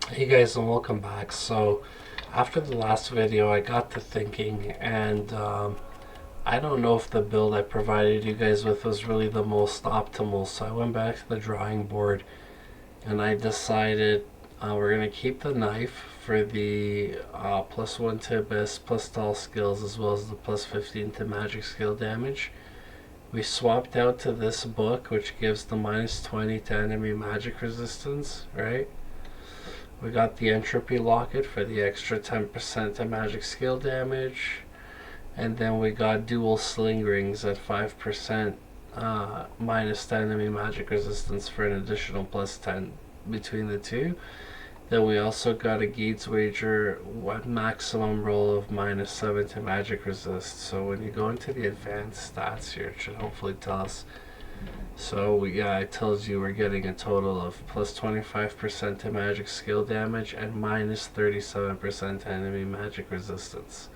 Hey guys, and welcome back. So after the last video I got to thinking, and I don't know if the build I provided you guys with was really the most optimal, so I went back to the drawing board and I decided we're going to keep the knife for the +1 to abyss plus to all skills, as well as the +15 to magic skill damage. We swapped out to this book, which gives the -20 to enemy magic resistance, right? We got the entropy locket for the extra 10% to magic skill damage. And then we got dual sling rings at 5% minus the enemy magic resistance for an additional +10 between the two. Then we also got a Gates Wager maximum roll of -7 to magic resist. So when you go into the advanced stats here, it should hopefully tell us. So yeah, it tells you we're getting a total of +25% to magic skill damage and -37% to enemy magic resistance.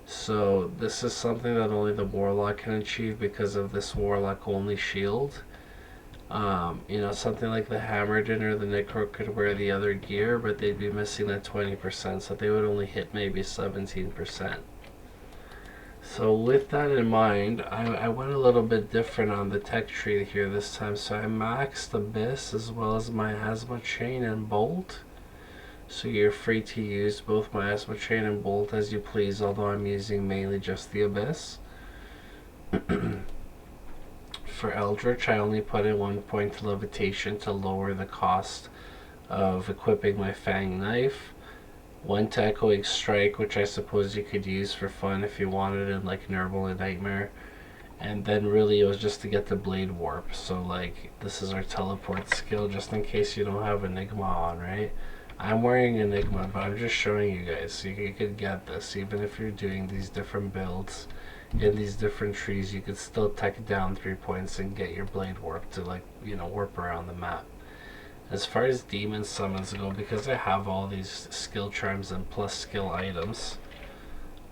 So this is something that only the Warlock can achieve because of this Warlock only shield. Something like the Hammerden or the Necro could wear the other gear, but they'd be missing that 20%, so they would only hit maybe 17%. So with that in mind, I went a little bit different on the tech tree here this time. So I maxed Abyss as well as my Asthma Chain and Bolt. So you're free to use both my Asthma Chain and Bolt as you please, although I'm using mainly just the Abyss. For Eldritch, I only put in 1 point to Levitation to lower the cost of equipping my Fang Knife. 1 to Echoing Strike, which I suppose you could use for fun if you wanted in like Nurgle and Nightmare. And then really it was just to get the Blade Warp. So like this is our teleport skill just in case you don't have Enigma on, right? I'm wearing Enigma, but I'm just showing you guys so you could get this. Even if you're doing these different builds in these different trees, you could still tech down 3 points and get your Blade Warp to warp around the map. As far as demon summons go, because I have all these skill charms and plus skill items,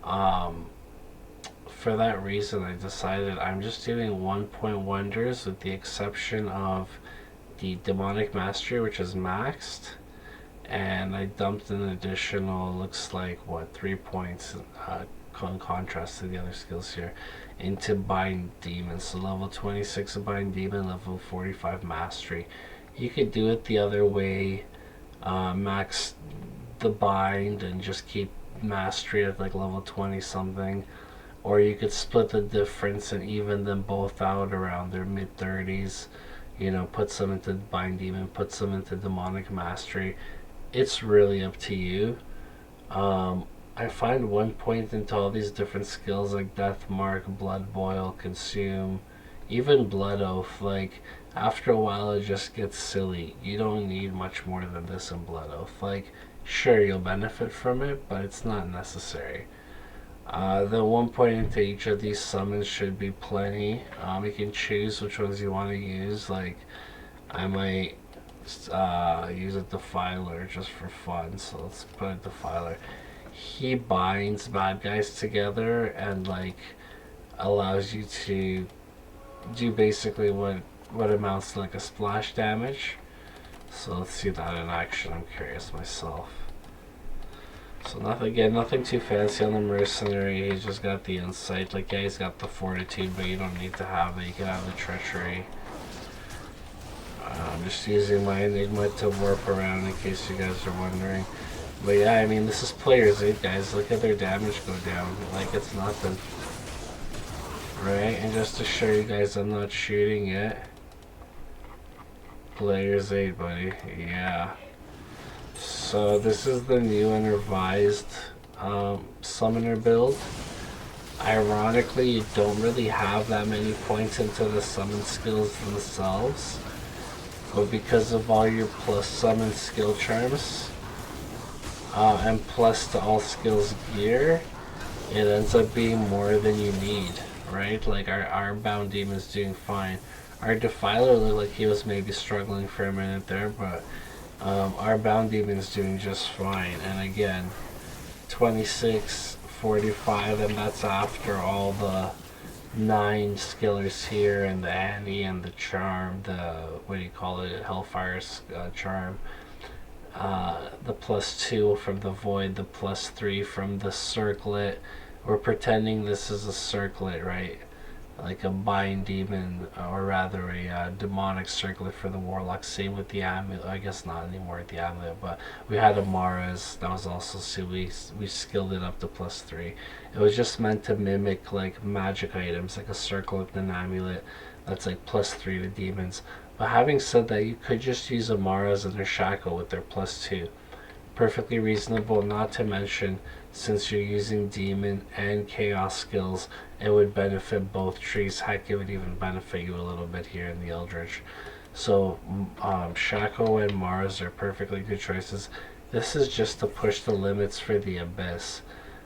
for that reason I decided I'm just doing 1 point wonders with the exception of the demonic mastery, which is maxed, and I dumped an additional, looks like 3 points in contrast to the other skills here, into bind demon. So level 26 of bind demon, level 45 mastery. You could do it the other way, max the bind and just keep mastery at like level 20 something, or you could split the difference and even them both out around their mid 30s. Put some into bind demon, put some into demonic mastery. It's really up to you. I find 1 point into all these different skills like Death Mark, Blood Boil, Consume, even Blood Oath. Like after a while, it just gets silly. You don't need much more than this in Blood Oath. Like, sure, you'll benefit from it, but it's not necessary. The 1 point into each of these summons should be plenty. You can choose which ones you want to use. Like, I might use a Defiler just for fun, so let's put a Defiler. He binds bad guys together and like allows you to do basically what amounts to like a splash damage. So let's see that in action. I'm curious myself. So nothing too fancy on the mercenary. He's just got the insight. Like, yeah, he's got the fortitude, but you don't need to have it. You can have the treachery. I'm just using my Enigma to warp around in case you guys are wondering. But yeah, I mean, this is players 8, guys. Look at their damage go down. Like, it's nothing. Right? And just to show you guys I'm not shooting it. Players 8, buddy. Yeah. So this is the new and revised Summoner build. Ironically, you don't really have that many points into the summon skills themselves. But because of all your plus summon skill charms, and plus to all skills gear, it ends up being more than you need, right? Like our bound demon's doing fine. Our Defiler looked like he was maybe struggling for a minute there, but our bound demon's doing just fine. And again, 26, 45, and that's after all the 9 skillers here and the Annie and the charm, the what do you call it, Hellfire's charm. the +2 from the void, the +3 from the circlet. We're pretending this is a circlet, right? Like a bind demon, or rather a demonic circlet for the warlock. Same with the amulet. I guess not anymore with the amulet, but we had Amara's. That was also, so we skilled it up to +3. It was just meant to mimic like magic items, like a circlet and an amulet. That's like +3 to demons. But having said that, you could just use Amara's and their shackle with their +2. Perfectly reasonable, not to mention, since you're using demon and chaos skills, it would benefit both trees. Heck, it would even benefit you a little bit here in the Eldritch. So Shaco and Mars are perfectly good choices. This is just to push the limits for the Abyss,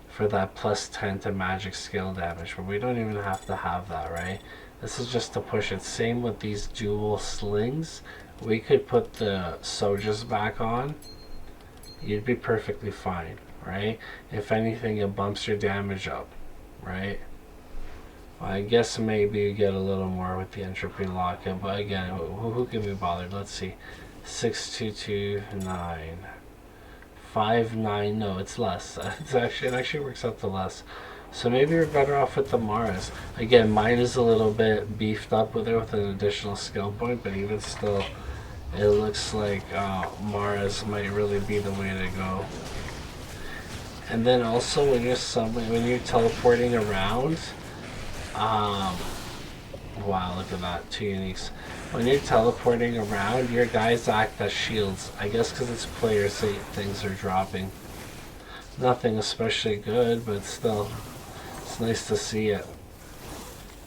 for that +10 to magic skill damage, but we don't even have to have that, right? This is just to push it. Same with these dual slings. We could put the Sojas back on. You'd be perfectly fine, right? If anything, it bumps your damage up, right? Well, I guess maybe you get a little more with the entropy locket, but again, who can be bothered? Let's see. 6229. 59. No, it's less. It actually works out to less. So maybe you're better off with the Mars. Again, mine is a little bit beefed up with it with an additional skill point, but even still, it looks like Mars might really be the way to go. And then also when you're teleporting around, wow, look at that, 2 uniques. When you're teleporting around, your guys act as shields. I guess because it's player safe, things are dropping. Nothing especially good, but still, it's nice to see it,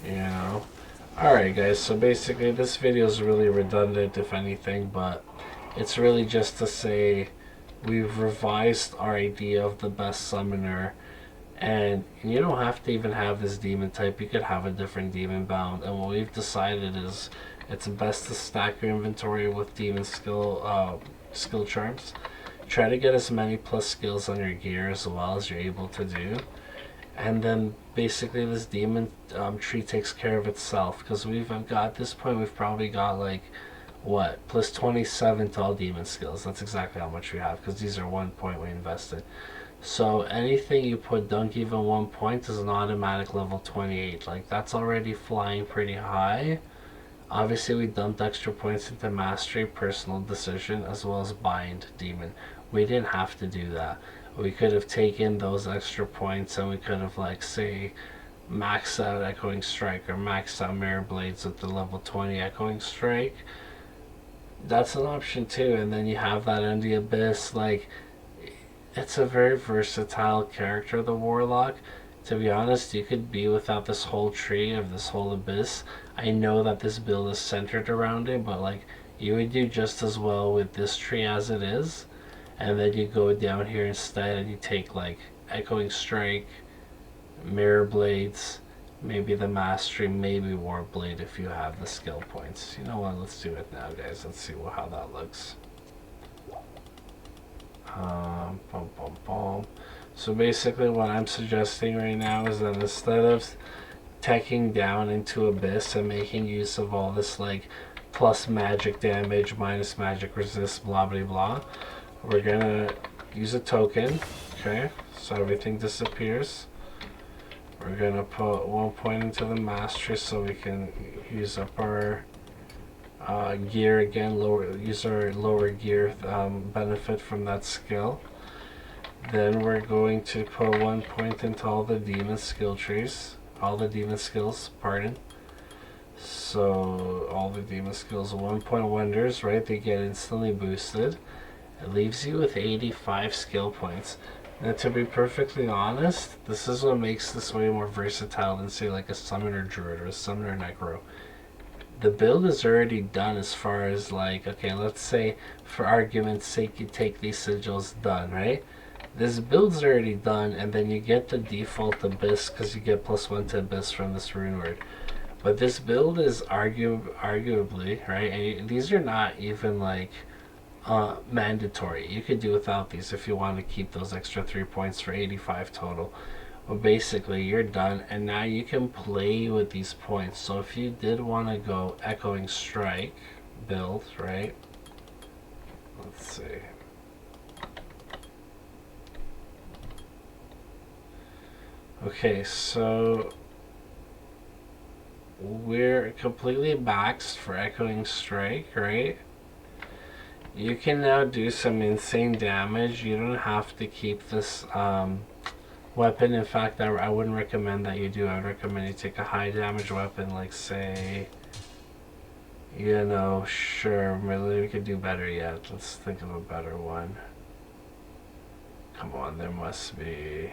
you know. Alright guys, so basically this video is really redundant if anything, but it's really just to say we've revised our idea of the best summoner, and you don't have to even have this demon type. You could have a different demon bound, and what we've decided is it's best to stack your inventory with demon skill charms. Try to get as many plus skills on your gear as well as you're able to do. And then basically this demon tree takes care of itself, because we've got, at this point we've probably got like what, +27 to all demon skills. That's exactly how much we have, because these are 1 point we invested. So anything you put dunk even 1 point is an automatic level 28. Like that's already flying pretty high. Obviously we dumped extra points into mastery, personal decision, as well as bind demon. We didn't have to do that. We could have taken those extra points and we could have, like, say, maxed out Echoing Strike or maxed out Mirror Blades with the level 20 Echoing Strike. That's an option too. And then you have that in the Abyss. Like, it's a very versatile character, the Warlock. To be honest, you could be without this whole tree of this whole Abyss. I know that this build is centered around it, but like, you would do just as well with this tree as it is. And then you go down here instead and you take like Echoing Strike, Mirror Blades, maybe the Mastery, maybe Warp Blade if you have the skill points. You know what, let's do it now guys, let's see how that looks. So basically what I'm suggesting right now is that instead of teching down into Abyss and making use of all this like plus magic damage, minus magic resist, blah blah blah, we're gonna use a token. Okay, so everything disappears. We're gonna put 1 point into the mastery so we can use up our gear again, use our lower gear benefit from that skill. Then we're going to put 1 point into all the demon skill trees, all the demon skills, pardon. So all the demon skills, 1 point wonders, right? They get instantly boosted. It leaves you with 85 skill points. And to be perfectly honest, this is what makes this way more versatile than say like a Summoner Druid or a Summoner Necro. The build is already done as far as like, okay, let's say for argument's sake you take these sigils done, right? This build's already done, and then you get the default Abyss because you get +1 to Abyss from this rune word. But this build is arguably, right, and these are not even like mandatory. You could do without these if you want to keep those extra 3 points for 85 total. But basically you're done, and now you can play with these points. So if you did want to go Echoing Strike build, right, let's see, Okay, so we're completely maxed for Echoing Strike, right? You can now do some insane damage. You don't have to keep this weapon. In fact, I wouldn't recommend that you do. I would recommend you take a high damage weapon, like say, you know, sure, maybe we could do better yet. Let's think of a better one. Come on, there must be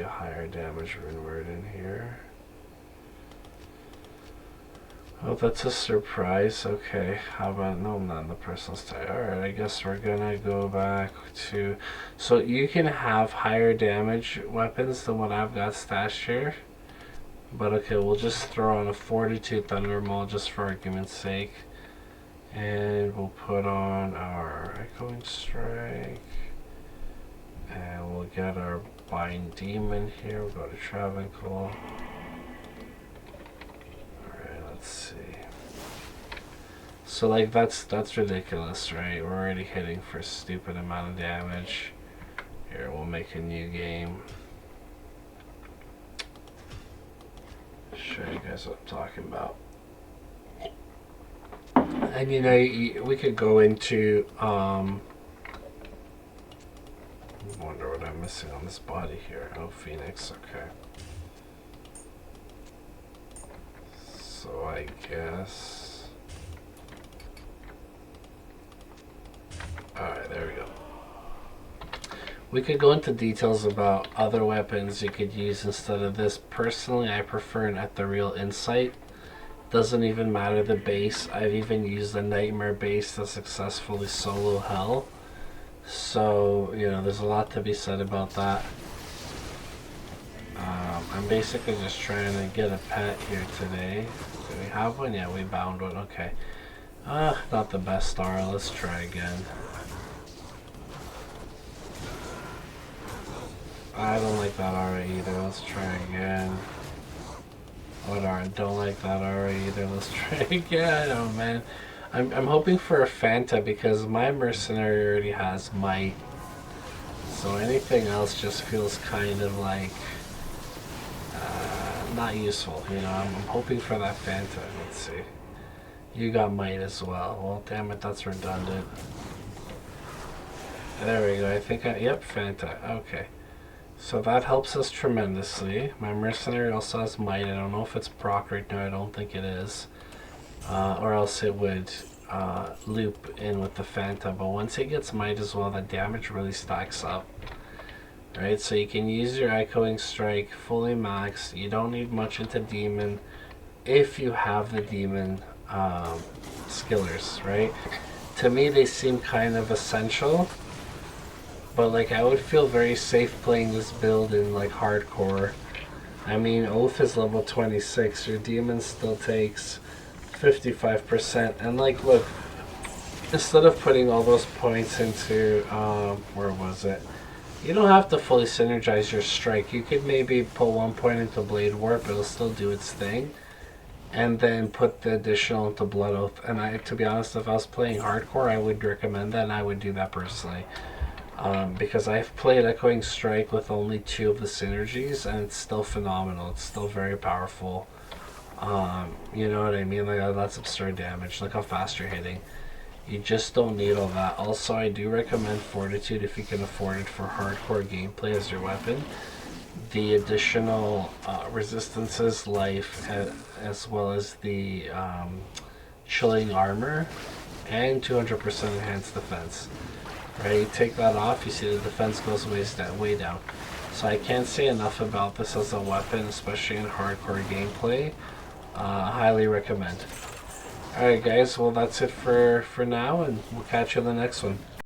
a higher damage rune word in here. Oh, that's a surprise. Okay, how about, no, I'm not in the personal style. Alright, I guess we're gonna go back to, so you can have higher damage weapons than what I've got stashed here. But okay, we'll just throw on a Fortitude Thundermaul just for argument's sake. And we'll put on our Echoing Strike. And we'll get our Bind Demon here. We'll go to Travancore. Let's see. So like that's ridiculous, right? We're already hitting for a stupid amount of damage. Here, we'll make a new game. Show you guys what I'm talking about. And you know, we could go into I wonder what I'm missing on this body here. Oh, Phoenix, okay. So I guess, alright, there we go. We could go into details about other weapons you could use instead of this. Personally, I prefer an Ethereal Insight. Doesn't even matter the base. I've even used the Nightmare base to successfully solo Hell. So, you know, there's a lot to be said about that. I'm basically just trying to get a pet here today. Do we have one? Yeah, we bound one. Okay. Not the best star. Let's try again. I don't like that aura either. Let's try again. What aura? Don't like that aura either. Let's try again. Oh man. I'm hoping for a Fanta because my mercenary already has might. So anything else just feels kind of like not useful, you know. I'm hoping for that Fanta. Let's see. You got might as well. Well, damn it, that's redundant. There we go. I think yep, Fanta. Okay. So that helps us tremendously. My mercenary also has might. I don't know if it's proc right now. I don't think it is. Or else it would loop in with the Fanta. But once it gets might as well, the damage really stacks up. Right, so you can use your Echoing Strike fully maxed. You don't need much into Demon if you have the Demon skillers, right? To me, they seem kind of essential. But like, I would feel very safe playing this build in like hardcore. I mean, Oath is level 26. Your Demon still takes 55%. And like, look, instead of putting all those points into, where was it? You don't have to fully synergize your strike. You could maybe put 1 point into Blade Warp, it'll still do its thing. And then put the additional into Blood Oath. And to be honest, if I was playing hardcore, I would recommend that, and I would do that personally. Because I've played Echoing Strike with only 2 of the synergies, and it's still phenomenal. It's still very powerful. You know what I mean? Like, that's absurd damage. Look how fast you're hitting. You just don't need all that. Also, I do recommend Fortitude if you can afford it for hardcore gameplay as your weapon. The additional resistances, life, as well as the chilling armor, and 200% enhanced defense. Right, you take that off, you see the defense goes way down. So I can't say enough about this as a weapon, especially in hardcore gameplay. Highly recommend. Alright guys, well that's it for now, and we'll catch you in the next one.